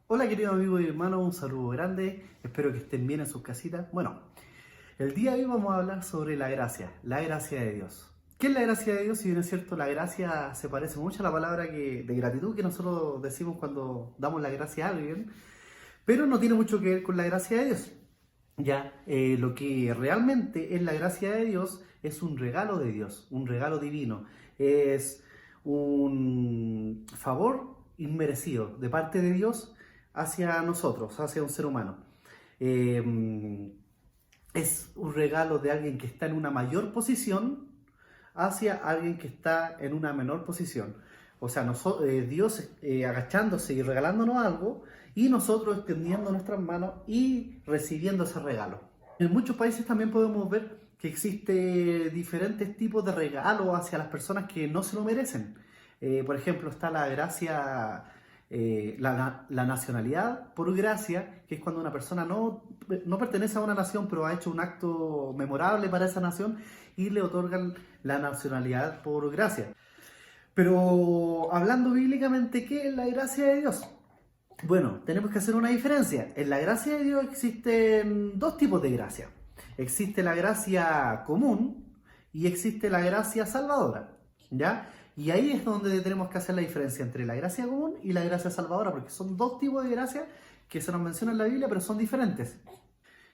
Hola queridos amigos y hermanos, un saludo grande, espero que estén bien en sus casitas. Bueno, el día de hoy vamos a hablar sobre la gracia de Dios. ¿Qué es la gracia de Dios? Si bien es cierto, la gracia se parece mucho a la palabra de gratitud que nosotros decimos cuando damos la gracia a alguien, pero no tiene mucho que ver con la gracia de Dios. Lo que realmente es la gracia de Dios es un regalo de Dios, un regalo divino, es un favor inmerecido de parte de Dios hacia nosotros, hacia un ser humano. Eh, es un regalo de alguien que está en una mayor posición hacia alguien que está en una menor posición. O sea, Dios agachándose y regalándonos algo y nosotros extendiendo nuestras manos y recibiendo ese regalo. En muchos países también podemos ver que existe diferentes tipos de regalos hacia las personas que no se lo merecen. Por ejemplo, está la gracia, la nacionalidad por gracia, que es cuando una persona no pertenece a una nación, pero ha hecho un acto memorable para esa nación y le otorgan la nacionalidad por gracia. Pero hablando bíblicamente, ¿qué es la gracia de Dios? Bueno, tenemos que hacer una diferencia. En la gracia de Dios existen dos tipos de gracia. Existe la gracia común y existe la gracia salvadora, ¿ya? Y ahí es donde tenemos que hacer la diferencia entre la gracia común y la gracia salvadora, porque son dos tipos de gracia que se nos menciona en la Biblia, pero son diferentes.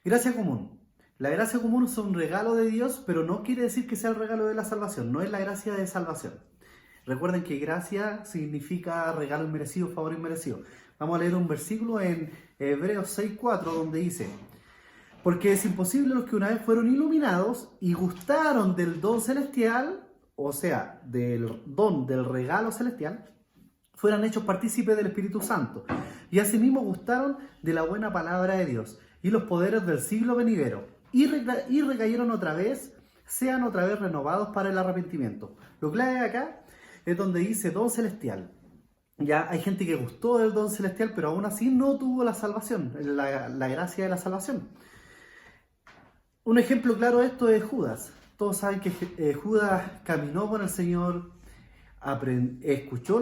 Gracia común. La gracia común es un regalo de Dios, pero no quiere decir que sea el regalo de la salvación, no es la gracia de salvación. Recuerden que gracia significa regalo inmerecido, favor inmerecido. Vamos a leer un versículo en Hebreos 6:4 donde dice: porque es imposible los que una vez fueron iluminados y gustaron del don celestial, o sea, del don del regalo celestial, fueran hechos partícipes del Espíritu Santo. Y asimismo gustaron de la buena palabra de Dios y los poderes del siglo venidero. Y recayeron otra vez, sean otra vez renovados para el arrepentimiento. Lo clave acá es donde dice don celestial. Ya hay gente que gustó del don celestial, pero aún así no tuvo la salvación, la gracia de la salvación. Un ejemplo claro de esto es Judas. Todos saben que Judas caminó con el Señor, escuchó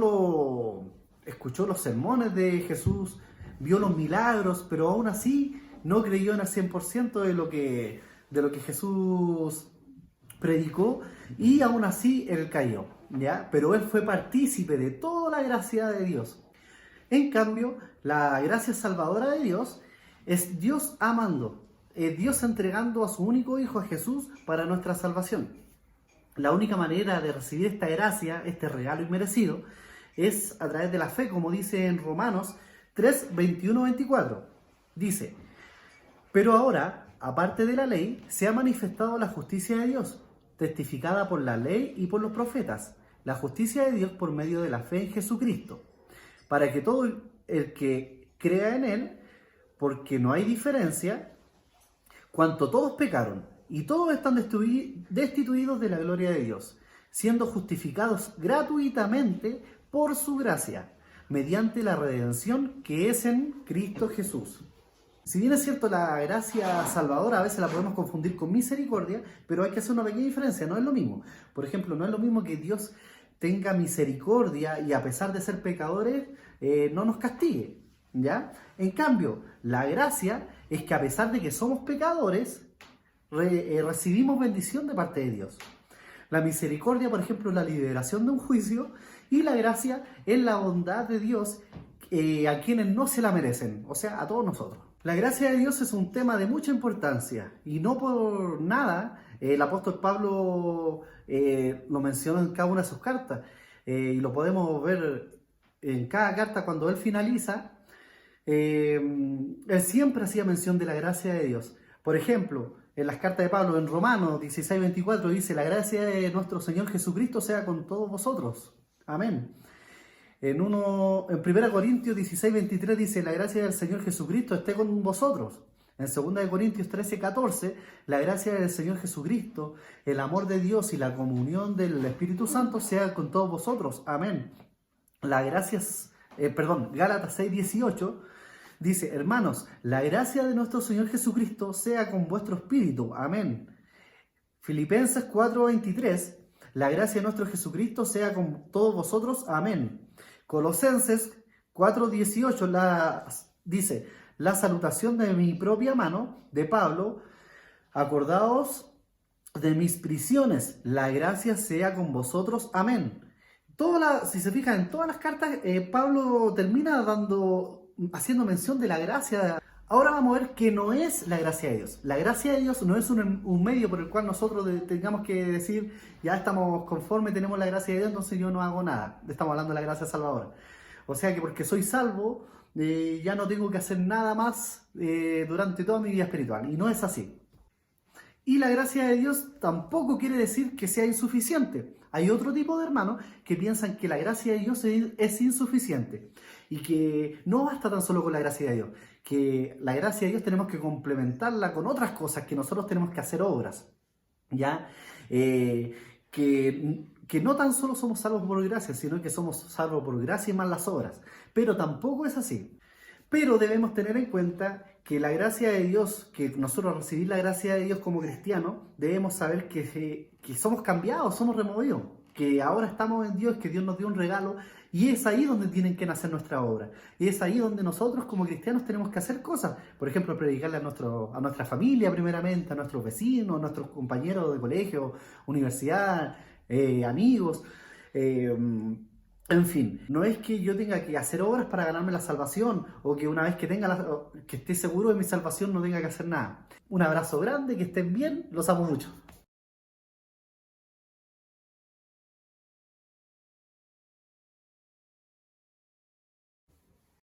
los sermones de Jesús, vio los milagros, pero aún así no creyó en el 100% de lo que Jesús predicó y aún así él cayó, ¿ya? Pero él fue partícipe de toda la gracia de Dios. En cambio, la gracia salvadora de Dios es Dios amando, es Dios entregando a su único Hijo, a Jesús, para nuestra salvación. La única manera de recibir esta gracia, este regalo inmerecido, es a través de la fe, como dice en Romanos 3, 21, 24. Dice: pero ahora, aparte de la ley, se ha manifestado la justicia de Dios, testificada por la ley y por los profetas, la justicia de Dios por medio de la fe en Jesucristo, para que todo el que crea en Él, porque no hay diferencia, cuanto todos pecaron, y todos están destituidos de la gloria de Dios, siendo justificados gratuitamente por su gracia, mediante la redención que es en Cristo Jesús. Si bien es cierto, la gracia salvadora a veces la podemos confundir con misericordia, pero hay que hacer una pequeña diferencia, no es lo mismo. Por ejemplo, no es lo mismo que Dios tenga misericordia y a pesar de ser pecadores, no nos castigue, ¿ya? En cambio, la gracia es que a pesar de que somos pecadores, recibimos bendición de parte de Dios. La misericordia, por ejemplo, es la liberación de un juicio, y la gracia es la bondad de Dios a quienes no se la merecen, o sea, a todos nosotros. La gracia de Dios es un tema de mucha importancia y no por nada el apóstol Pablo lo menciona en cada una de sus cartas, y lo podemos ver en cada carta cuando él finaliza. Él siempre hacía mención de la gracia de Dios. Por ejemplo, en las cartas de Pablo, en Romanos 16:24 dice: la gracia de nuestro Señor Jesucristo sea con todos vosotros. Amén. En 1 Corintios 16:23 dice: la gracia del Señor Jesucristo esté con vosotros. En 2 Corintios 13:14, la gracia del Señor Jesucristo, el amor de Dios y la comunión del Espíritu Santo sea con todos vosotros. Amén. Gálatas 6:18 dice: hermanos, la gracia de nuestro Señor Jesucristo sea con vuestro espíritu. Amén. Filipenses 4:23, la gracia de nuestro Jesucristo sea con todos vosotros. Amén. Colosenses 4:18 dice, la salutación de mi propia mano, de Pablo, acordaos de mis prisiones, la gracia sea con vosotros, amén. Si se fijan en todas las cartas, Pablo termina haciendo mención de la gracia. Ahora vamos a ver que no es la gracia de Dios. La gracia de Dios no es un medio por el cual nosotros tengamos que decir, ya estamos conformes, tenemos la gracia de Dios, entonces yo no hago nada. Estamos hablando de la gracia salvadora. O sea que porque soy salvo, ya no tengo que hacer nada más durante toda mi vida espiritual. Y no es así. Y la gracia de Dios tampoco quiere decir que sea insuficiente. Hay otro tipo de hermanos que piensan que la gracia de Dios es insuficiente y que no basta tan solo con la gracia de Dios, que la gracia de Dios tenemos que complementarla con otras cosas, que nosotros tenemos que hacer obras, ¿ya? Que no tan solo somos salvos por gracia, sino que somos salvos por gracia y más las obras. Pero tampoco es así. Pero debemos tener en cuenta que la gracia de Dios, que nosotros recibir la gracia de Dios como cristianos, debemos saber que somos cambiados, somos removidos, que ahora estamos en Dios, que Dios nos dio un regalo y es ahí donde tienen que nacer nuestra obra. Y es ahí donde nosotros como cristianos tenemos que hacer cosas. Por ejemplo, predicarle a nuestra familia primeramente, a nuestros vecinos, a nuestros compañeros de colegio, universidad, amigos. En fin, no es que yo tenga que hacer obras para ganarme la salvación o que una vez que esté seguro de mi salvación no tenga que hacer nada. Un abrazo grande, que estén bien, los amo mucho.